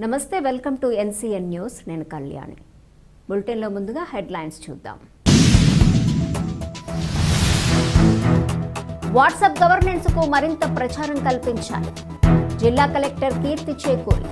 నమస్తే, welcome to NCN news. నేను కళ్యాణి. బులెటిన్లో ముందుగా హెడ్లైన్స్ చూద్దాం. వాట్సాప్ గవర్నెన్స్కు మరింత ప్రచారం కల్పించాలి. జిల్లా కలెక్టర్ కీర్తి చేకూరి.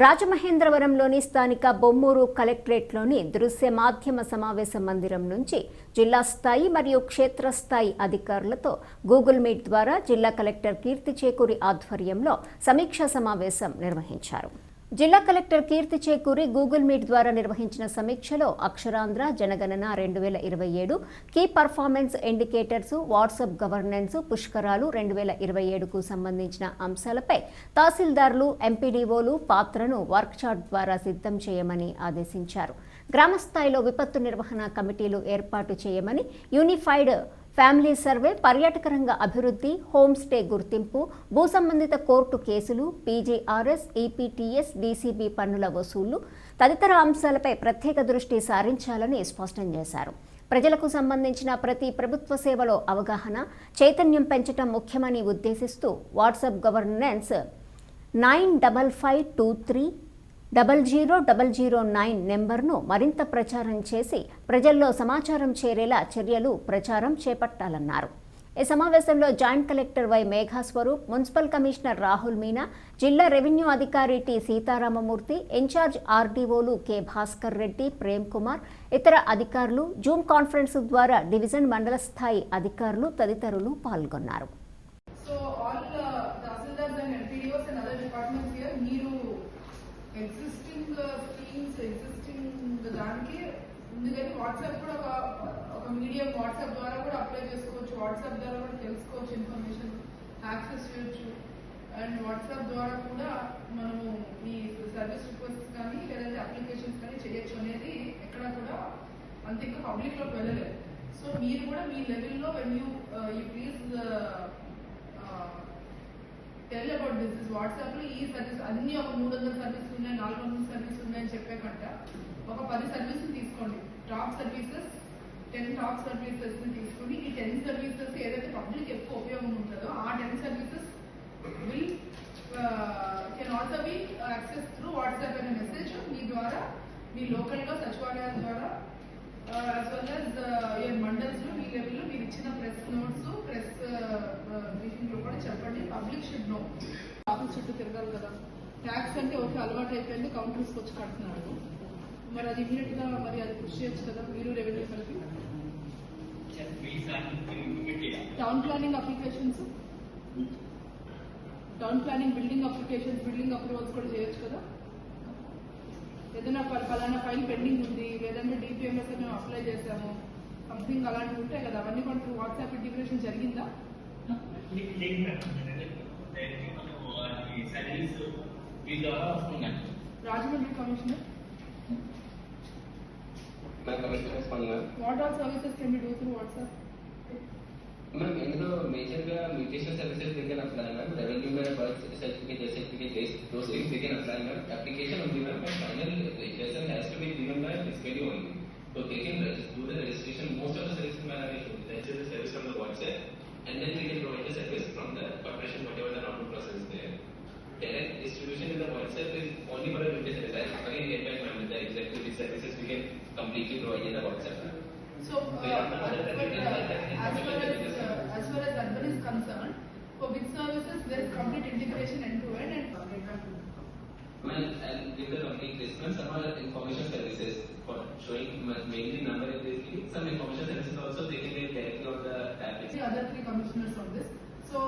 రాజమహేంద్రవరంలోని స్థానిక బొమ్మూరు కలెక్టరేట్లోని దృశ్య మాధ్యమ సమావేశ మందిరం నుంచి జిల్లా స్థాయి మరియు క్షేత్రస్థాయి అధికారులతో గూగుల్ మీట్ ద్వారా జిల్లా కలెక్టర్ కీర్తి చేకూరి ఆధ్వర్యంలో సమీక్షా సమావేశం నిర్వహించారు. జిల్లా collector Keerthi Chekuri Google Meet ద్వారా నిర్వహించిన సమీక్షలో అక్షరాంధ్ర జనగణన 2027, key performance indicators, WhatsApp governance, పుష్కరాలు 2027కు సంబంధించిన అంశాలపై తహసీల్దార్లు, ఎంపీడీఓలు పాత్రను వర్క్షాట్ ద్వారా సిద్ధం చేయమని ఆదేశించారు. గ్రామస్థాయిలో విపత్తు నిర్వహణ కమిటీలు ఏర్పాటు చేయమని, యూనిఫైడ్ ఫ్యామిలీ సర్వే, పర్యాటక రంగ అభివృద్ధి, హోమ్ స్టే గుర్తింపు, భూ సంబంధిత కోర్టు కేసులు, పీజీఆర్ఎస్, ఈపీటీఎస్, డీసీబీ పన్నుల వసూళ్లు తదితర అంశాలపై ప్రత్యేక దృష్టి సారించాలని స్పష్టం చేశారు. ప్రజలకు సంబంధించిన ప్రతి ప్రభుత్వ సేవలో అవగాహన, చైతన్యం పెంచడం ముఖ్యమని ఉద్దేశిస్తూ వాట్సాప్ గవర్నెన్స్ 9553000009 నెంబర్ను మరింత ప్రచారం చేసి ప్రజల్లో సమాచారం చేరేలా చర్యలు, ప్రచారం చేపట్టాలన్నారు. ఈ సమావేశంలో joint collector Y Meghaswaroop, municipal commissioner Rahul Meena, జిల్లా రెవెన్యూ అధికారి టి సీతారామమూర్తి, ఇన్ఛార్జ్ ఆర్డీఓలు కె భాస్కర్ రెడ్డి, ప్రేమ్ కుమార్, ఇతర అధికారులు, జూమ్ కాన్ఫరెన్స్ ద్వారా డివిజన్, మండల స్థాయి అధికారులు తదితరులు పాల్గొన్నారు. ఎగ్జిస్టింగ్ స్కీమ్స్, దానికి ఉంది కానీ వాట్సాప్ కూడా ఒక మీడియం, వాట్సాప్ ద్వారా కూడా అప్లై చేసుకోవచ్చు, వాట్సాప్ ద్వారా కూడా తెలుసుకోవచ్చు, ఇన్ఫర్మేషన్ యాక్సెస్ చేయొచ్చు. అండ్ వాట్సాప్ ద్వారా కూడా మనము ఈ సర్వీస్ రిక్వెస్ట్ కానీ లేదంటే అప్లికేషన్స్ కానీ చేయొచ్చు అనేది ఎక్కడ కూడా అంత ఇంకా పబ్లిక్లోకి వెళ్ళలేదు. సో మీరు కూడా మీ లెవెల్లో when you please tell about this WhatsApp లో ఈ సర్వీస్ అన్ని ఒక 300 సర్వీసులు ఉన్నాయి, 400 సర్వీసులు ఉన్నాయని చెప్పే కంట ఒక 10 సర్వీసులు తీసుకోండి. టాప్ సర్వీసెస్ 10 టాప్ సర్వీసెస్ తీసుకుని ఈ 10 సర్వీసెస్ ఏదైతే పబ్లిక్ ఎక్కువ ఉపయోగం ఉంటుందో ఆ 10 services will can also be access through WhatsApp అనే మెసేజ్ మీ ద్వారా మీ లోకల్గా సచివాలయాల ద్వారా as well as your mandals లో మీ లెవెల్లో మీరు ఇచ్చిన ప్రెస్ నోట్స్, ప్రెస్ బ్రీఫింగ్ లో కూడా చెప్పండి. Public should know. ఆఫీస్ చుట్టూ తిరగాలి కదా, ట్యాక్స్ అంటే ఓకే అలవాటు అయిపోయింది, కౌంటర్స్కి వచ్చి కడుతున్నారు. మరి అది ఇమీడియట్ గా మరి అది కృషి చేయొచ్చు కదా మీరు రెవెన్యూ కలిపి. Town planning applications, town planning building applications, building approvals కూడా చేయొచ్చు కదా. ఏదైనా ఫలానా ఫైల్ పెండింగ్ ఉంది, లేదంటే డిపిఎంఎస్ మేము అప్లై చేసాము, సంథింగ్ అలాంటివి ఉంటాయి కదా, అవన్నీ కూడా వాట్సాప్ ఇంటిగ్రేషన్ జరిగిందా? Rajahmundry commissioner, what all services can be do through WhatsApp? Ma'am इंदो मेजर గా mutation services we can apply ma'am, revenue में birth certificate those things we can apply ma'am. application only ma'am, but final registration has to be given by SKD only, so they can do the registration. most of the services ma'am are register the service from the WhatsApp and then we can provide the service from the corporation whatever the normal process is there. Direct distribution in the WhatsApp is only for a limited service. Again get back ma'am with the exactly which services we can completely provide in the WhatsApp. So as far as urban is concerned, for which services there is complete integration end to end and well, and with the complete list, some other information services for showing mainly number of this, some information services also they can get directly on the app. The other 3 commissioners on this. So